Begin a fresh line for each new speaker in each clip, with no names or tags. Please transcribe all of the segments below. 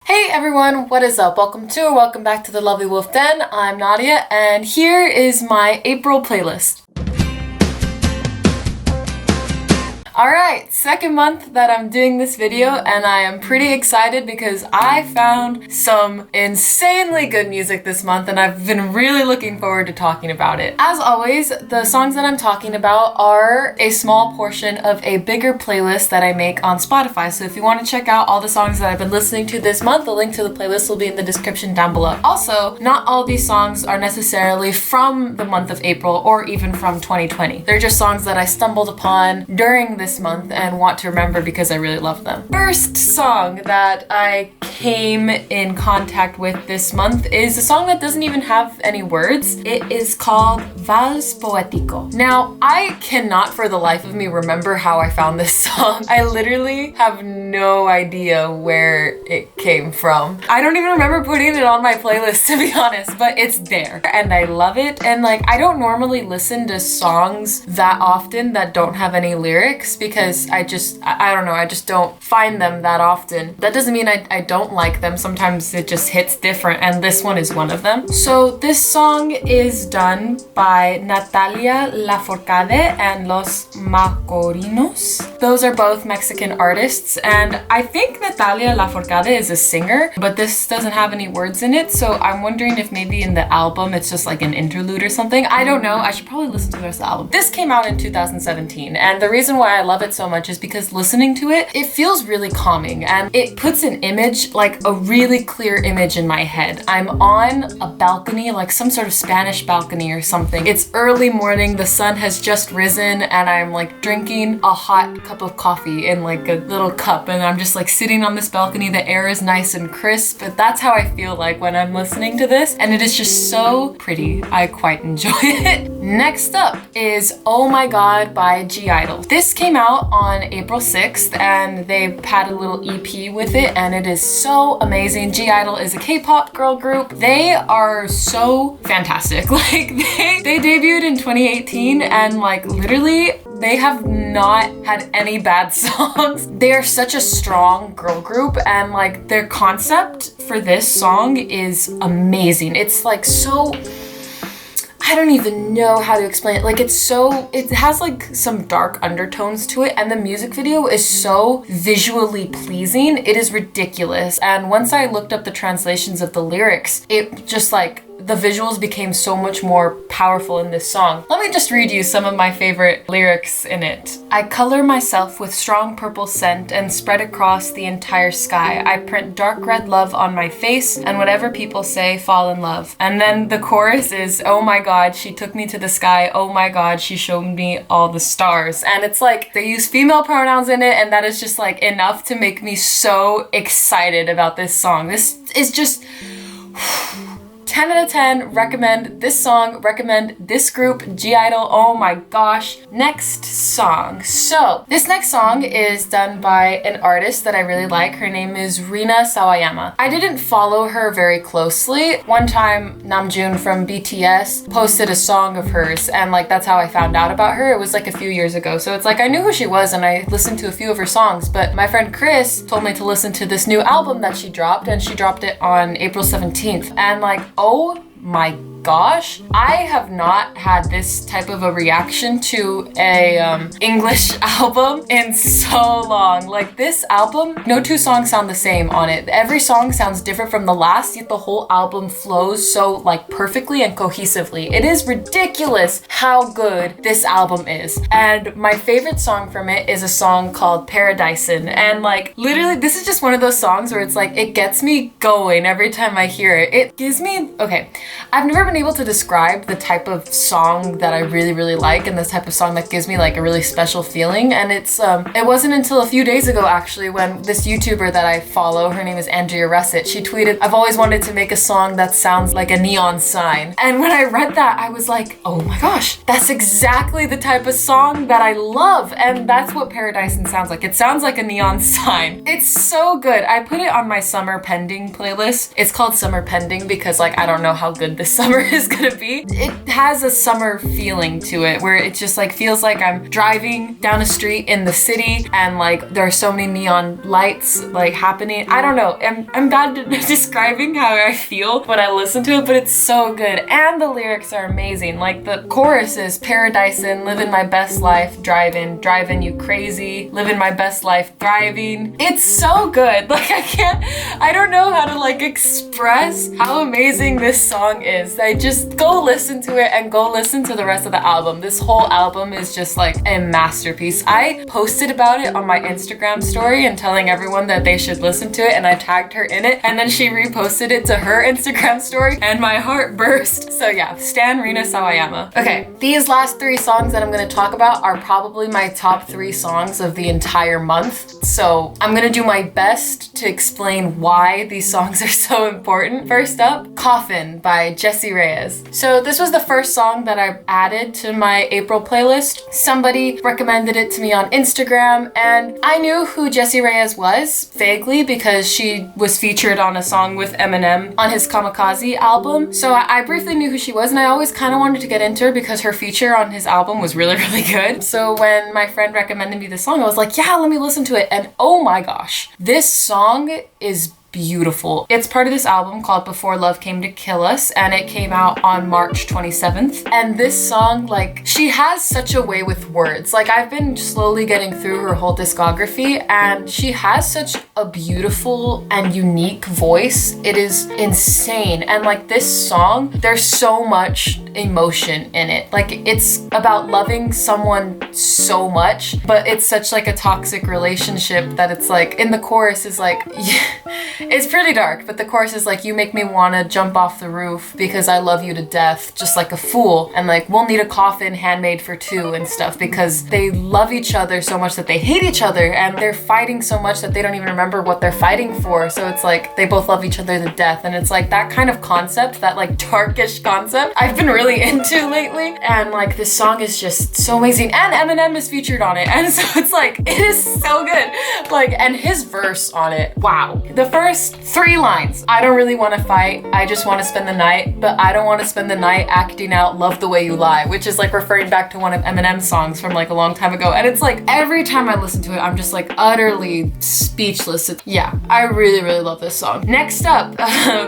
Hey everyone, what is up? Welcome to or welcome back to the Lovelywolfe Den. I'm Nadia and here is my April playlist. Alright, second month that I'm doing this video and I am pretty excited because I found some insanely good music this month and I've been really looking forward to talking about it. As always, the songs that I'm talking about are a small portion of a bigger playlist that I make on Spotify. So if you want to check out all the songs that I've been listening to this month, the link to the playlist will be in the description down below. Also, not all these songs are necessarily from the month of April or even from 2020. They're just songs that I stumbled upon during this month and want to remember because I really love them. First song that I came in contact with this month is a song that doesn't even have any words. It is called Phalus Poetical. Now, I cannot for the life of me remember how I found this song. I literally have no idea where it came from. I don't even remember putting it on my playlist, to be honest, but it's there and I love it. And like, I don't normally listen to songs that often that don't have any lyrics because I don't know, I just don't find them that often. That doesn't mean I don't like them. Sometimes it just hits different and this one is one of them. So this song is done by Natalia Lafourcade and Los Macorinos. Those are both Mexican artists and I think Natalia Lafourcade is a singer, but this doesn't have any words in it, so I'm wondering if maybe in the album it's just like an interlude or something. I don't know. I should probably listen to the rest of the album. This came out in 2017 and the reason why I love it so much is because listening to it, it feels really calming and it puts an image, like a really clear image in my head. I'm on a balcony, like some sort of Spanish balcony or something. It's early morning, the sun has just risen and I'm like drinking a hot cup of coffee in like a little cup and I'm just like sitting on this balcony. The air is nice and crisp, but that's how I feel like when I'm listening to this and it is just so pretty. I quite enjoy it. Next up is Oh My God by (G)I-DLE. This came out on April 6th and they had a little EP with it and it is so amazing. (G)I-DLE is a K-pop girl group. They are so fantastic. Like they debuted in 2018 and like literally they have not had any bad songs. They are such a strong girl group and like their concept for this song is amazing. It's like so, I don't even know how to explain it. Like it has like some dark undertones to it and the music video is so visually pleasing. It is ridiculous. And once I looked up the translations of the lyrics, it just like, the visuals became so much more powerful in this song. Let me just read you some of my favorite lyrics in it. I color myself with strong purple scent and spread across the entire sky. I print dark red love on my face and whatever people say, fall in love. And then the chorus is, oh my God, she took me to the sky. Oh my God, she showed me all the stars. And it's like, they use female pronouns in it and that is just like enough to make me so excited about this song. This is just 10 out of 10, recommend this song, recommend this group, (G)I-DLE, oh my gosh. Next song. So, this next song is done by an artist that I really like. Her name is Rina Sawayama. I didn't follow her very closely. One time, Namjoon from BTS posted a song of hers and like that's how I found out about her. It was like a few years ago. So it's like I knew who she was and I listened to a few of her songs, but my friend Chris told me to listen to this new album that she dropped and she dropped it on April 17th. And like, oh my gosh, I have not had this type of a reaction to a English album in so long. Like this album, no two songs sound the same on it. Every song sounds different from the last, yet the whole album flows so like perfectly and cohesively. It is ridiculous how good this album is. And my favorite song from it is a song called Paradisin. And like literally this is just one of those songs where it's like it gets me going every time I hear it. It gives me, okay, I've never been able to describe the type of song that I really like and this type of song that gives me like a really special feeling. And it's it wasn't until a few days ago actually when this YouTuber that I follow, her name is Andrea Russet, she tweeted, I've always wanted to make a song that sounds like a neon sign. And when I read that I was like, oh my gosh, that's exactly the type of song that I love. And that's what Paradisin sounds like. It sounds like a neon sign. It's so good. I put it on my summer pending playlist. It's called Summer Pending because like I don't know how good this summer tour is gonna be. It has a summer feeling to it where it just like feels like I'm driving down a street in the city and like there are so many neon lights like happening. I don't know. I'm bad at describing how I feel when I listen to it, but it's so good. And the lyrics are amazing. Like the chorus is paradising, living my best life, driving you crazy, living my best life, thriving. It's so good. Like I don't know how to like express how amazing this song is. I just go listen to it and go listen to the rest of the album. This whole album is just like a masterpiece. I posted about it on my Instagram story and telling everyone that they should listen to it, and I tagged her in it, and then she reposted it to her Instagram story and my heart burst. So yeah, Stan Rina Sawayama. Okay, these last 3 songs that I'm gonna talk about are probably my top 3 songs of the entire month. So I'm gonna do my best to explain why these songs are so important. First up, Coffin by Jessie Reyez. So this was the first song that I added to my April playlist. Somebody recommended it to me on Instagram, and I knew who Jessie Reyez was vaguely because she was featured on a song with Eminem on his Kamikaze album. So I briefly knew who she was, and I always kind of wanted to get into her because her feature on his album was really, really good. So when my friend recommended me this song, I was like, yeah, let me listen to it. And oh my gosh, this song is beautiful. It's part of this album called Before Love Came to Kill Us, and it came out on March 27th. And this song, like, she has such a way with words. Like, I've been slowly getting through her whole discography, and she has such a beautiful and unique voice. It is insane. And like this song, there's so much emotion in it. Like, it's about loving someone so much, but it's such like a toxic relationship that it's like, in the chorus is like, it's pretty dark, but the chorus is like, you make me want to jump off the roof because I love you to death, just like a fool. And like, we'll need a coffin handmade for 2 and stuff, because they love each other so much that they hate each other, and they're fighting so much that they don't even remember what they're fighting for. So it's like, they both love each other to death. And it's like that kind of concept, that like darkish concept I've been really into lately. And like, this song is just so amazing. And Eminem is featured on it. And so it's like, it is so good. Like, and his verse on it, wow. The first 3 lines, I don't really want to fight, I just want to spend the night, but I don't want to spend the night acting out love the way you lie, which is like referring back to one of Eminem's songs from like a long time ago. And it's like, every time I listen to it, I'm just like utterly speechless. Yeah, I really, really love this song. Next up,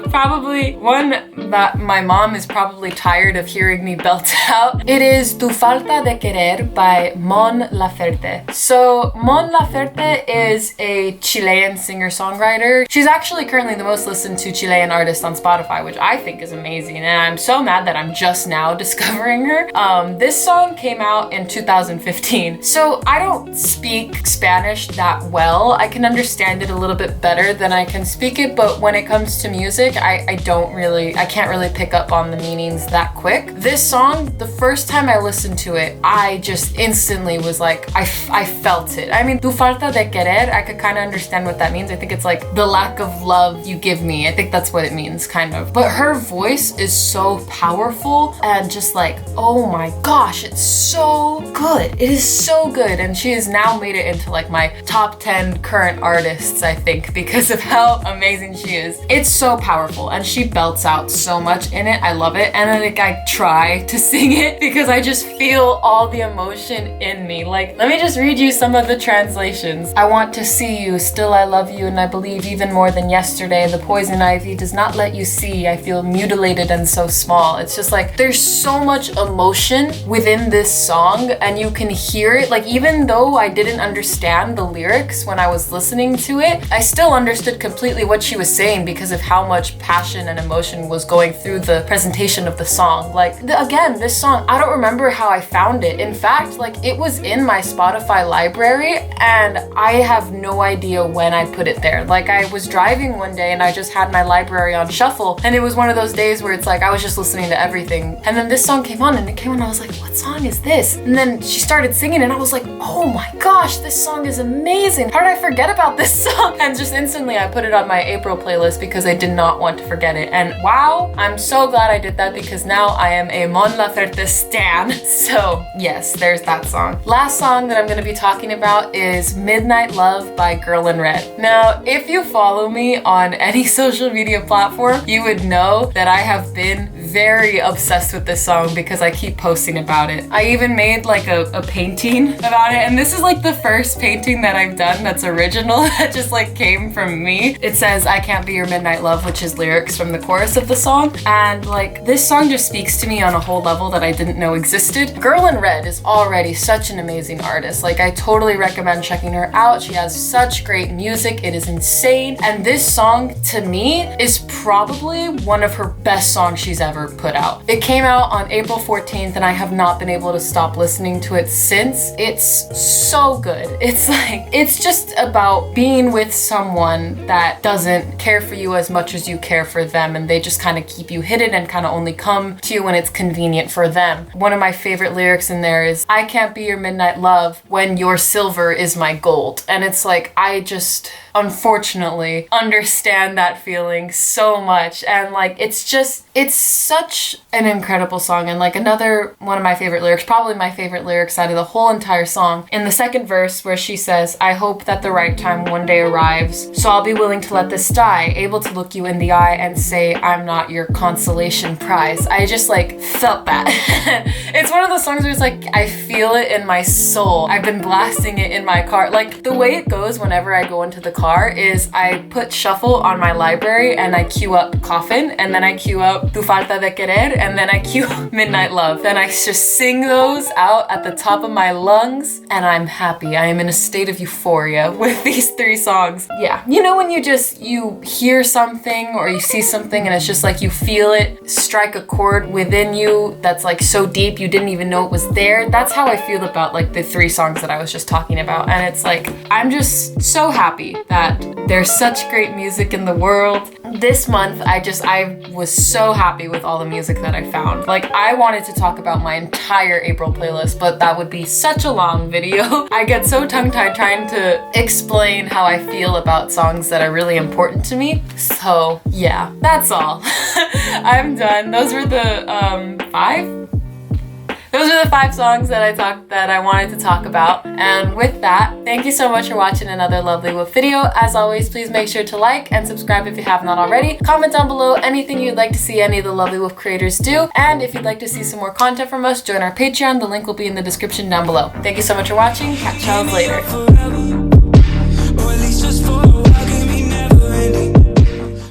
probably one that my mom is probably tired of hearing me belt out. It is Tu Falta de Querer by Mon Laferte. So Mon Laferte is a Chilean singer-songwriter. She's actually currently the most listened to Chilean artist on Spotify, which I think is amazing, and I'm so mad that I'm just now discovering her. This song came out in 2015, so I don't speak Spanish that well. I can understand it a little bit better than I can speak it, but when it comes to music, I can't really pick up on the meanings that quick. This song, the first time I listened to it, I just instantly was like, I felt it. I mean, Tu Falta de Querer, I could kind of understand what that means. I think it's like the lack of love you give me. I think that's what it means, kind of. But her voice is so powerful and just like, oh my gosh, it's so good. It is so good. And she has now made it into like my top 10 current artists, I think, because of how amazing she is. It's so powerful, and she belts out so much in it. I love it. And I try to sing it because I just feel all the emotion in me. Like, let me just read you some of the translations. I want to see you, still I love you, and I believe even more than yesterday. The poison ivy does not let you see. I feel mutilated and so small. It's just like, there's so much emotion within this song, and you can hear it. Like, even though I didn't understand the lyrics when I was listening to it, I still understood completely what she was saying because of how much passion and emotion was going through the presentation of the song. Like, again, this song, I don't remember how I found it. In fact, like, it was in my Spotify library, and I have no idea when I put it there. Like, I was driving one day and I just had my library on shuffle, and it was one of those days where it's like I was just listening to everything, and then this song came on, and it came on, I was like, what song is this? And then she started singing, and I was like, oh my gosh, this song is amazing. How did I forget about this song? And just instantly I put it on my April playlist because I did not want to forget it. And wow, I'm so glad I did that, because now I am a Mon Laferte stan. So yes, there's that song. Last song that I'm going to be talking about is Midnight Love by Girl in Red. Now, if you follow me on any social media platform, you would know that I have been very obsessed with this song because I keep posting about it. I even made like a painting about it, and this is like the first painting that I've done that's original that just like came from me. It says, "I can't be your midnight love," which is lyrics from the chorus of the song. And like this song just speaks to me on a whole level that I didn't know existed. Girl in Red is already such an amazing artist. Like I totally recommend checking her out. She has such great music. It is insane. And this song to me is probably one of her best songs she's ever put out. It came out on April 14th and I have not been able to stop listening to it since. It's so good. It's like, it's just about being with someone that doesn't care for you as much as you care for them, and they just kind of keep you hidden and kind of only come to you when it's convenient for them. One of my favorite lyrics in there is, "I can't be your midnight love when your silver is my gold." And it's like, I just unfortunately understand that feeling so much. And like, it's such an incredible song. And like another one of my favorite lyrics, probably my favorite lyrics out of the whole entire song, in the second verse where she says, "I hope that the right time one day arrives, so I'll be willing to let this die, able to look you in the eye and say I'm not your consolation prize." I just like felt that. It's one of those songs where it's like, I feel it in my soul. I've been blasting it in my car. Like the way it goes whenever I go into the car is I put shuffle on my library and I queue up Coffin, and then I queue up Tu Falta de Querer, and then I queue up Midnight Love. Then I just sing those out at the top of my lungs and I'm happy. I am in a state of euphoria with these three songs. Yeah, you know when you hear something or you see something and it's just like you feel it strike a chord within you that's like so deep you didn't even know it was there? That's how I feel about like the three songs that I was just talking about. And it's like, I'm just so happy that there's such great music in the world. This month, I was so happy with all the music that I found. Like, I wanted to talk about my entire April playlist, but that would be such a long video. I get so tongue-tied trying to explain how I feel about songs that are really important to me. So, yeah, that's all. I'm done. Those were the five songs that I wanted to talk about. And with that, thank you so much for watching another Lovelywolfe video. As always, please make sure to like and subscribe if you have not already. Comment down below anything you'd like to see any of the Lovelywolfe creators do. And if you'd like to see some more content from us, join our Patreon. The link will be in the description down below. Thank you so much for watching. Catch y'all later.